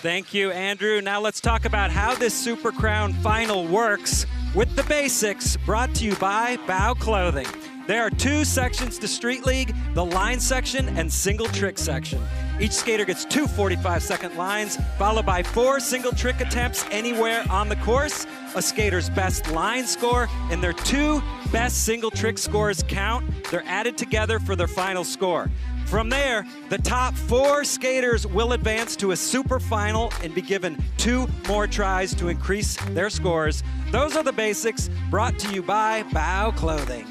Thank you, Andrew. Now let's talk about how this Super Crown final works with the basics, brought to you by Bow Clothing. There are 2 sections to Street League, the line section and single trick section. Each skater gets 2 45-second lines, followed by 4 single trick attempts anywhere on the course. A skater's best line score and their 2 best single trick scores count. They're added together for their final score. From there, the top 4 skaters will advance to a super final and be given 2 more tries to increase their scores. Those are the basics, brought to you by Bow Clothing.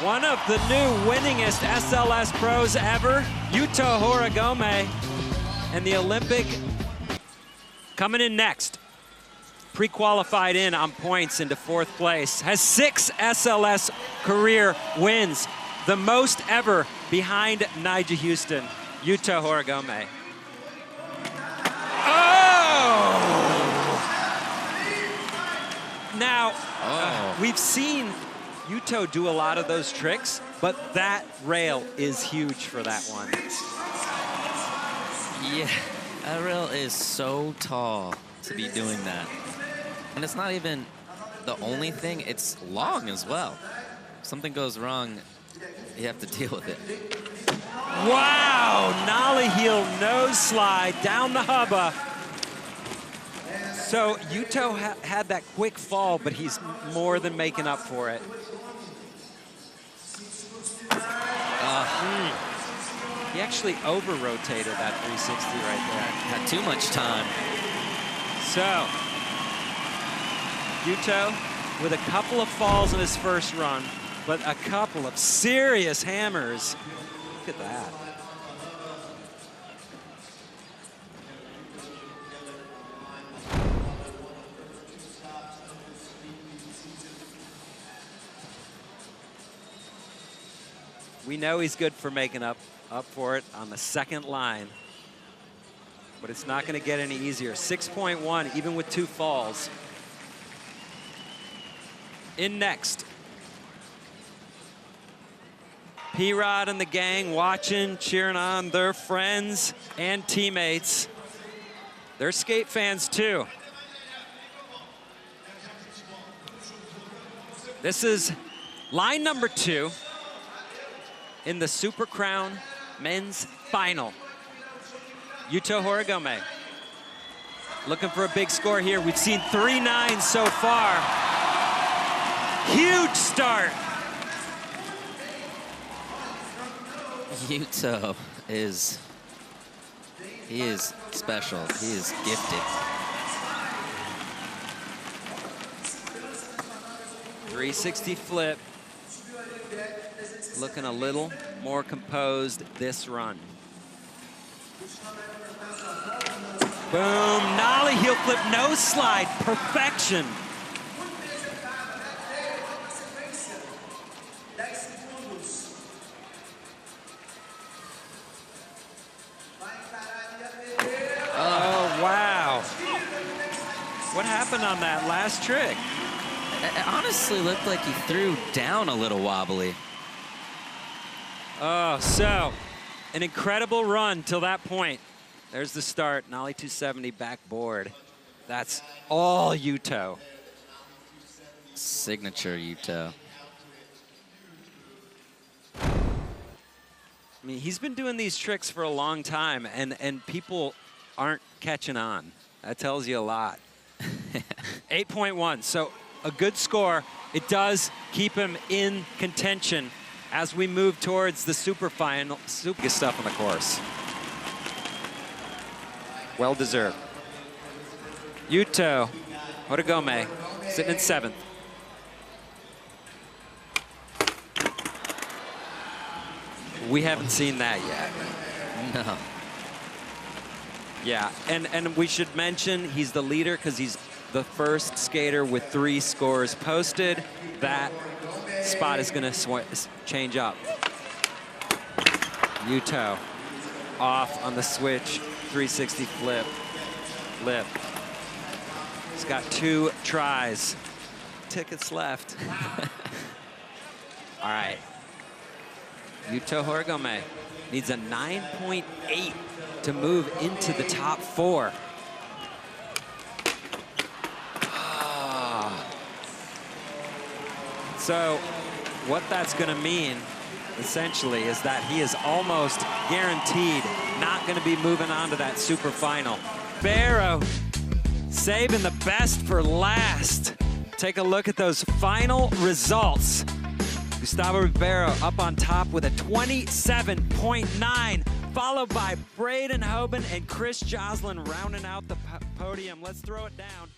One of the new winningest SLS pros ever, Yuto Horigome, and the Olympic coming in next. Pre-qualified in on points into 4th place, has 6 SLS career wins, the most ever behind Nyjah Huston. Yuto Horigome. Oh! Now, we've seen Yuto do a lot of those tricks, but that rail is huge for that one. Yeah, that rail is so tall to be doing that. And it's not even the only thing, it's long as well. If something goes wrong, you have to deal with it. Wow, nollie heel nose slide down the hubba. So Yuto had that quick fall, but he's more than making up for it. He actually over-rotated that 360 right there. Had too much time. So, Yuto with a couple of falls in his first run, but a couple of serious hammers. Look at that. We know he's good for making up for it on the second line, but it's not going to get any easier. 6.1, even with 2 falls. In next. P-Rod and the gang watching, cheering on their friends and teammates. They're skate fans too. This is line number 2 in the Super Crown men's final. Yuto Horigome looking for a big score here. We've seen 3 9s so far. Huge start. Yuto is special. He is gifted. 360 flip. Looking a little more composed this run. Boom, nollie heel flip, nose slide, perfection. Oh, wow. What happened on that last trick? It honestly looked like he threw down a little wobbly. Oh, so an incredible run till that point. There's the start, nollie 270 backboard. That's all Yuto. Signature Yuto. I mean, he's been doing these tricks for a long time, and people aren't catching on. That tells you a lot. 8.1, so a good score. It does keep him in contention as we move towards the super final. Super stuff on the course. Well deserved. Yuto Horigome sitting in 7th. We haven't seen that yet. No. Yeah, and we should mention he's the leader because he's the first skater with 3 scores posted. That spot is going to change up. Yuto off on the switch, 360 flip, lip. He's got 2 tries. Tickets left. All right. Yuto Horigome Needs a 9.8 to move into the top 4. So what that's going to mean, essentially, is that he is almost guaranteed not going to be moving on to that super final. Barrow saving the best for last. Take a look at those final results. Gustavo Ribeiro up on top with a 27.9, followed by Braden Hoban and Chris Joslin rounding out the podium. Let's throw it down.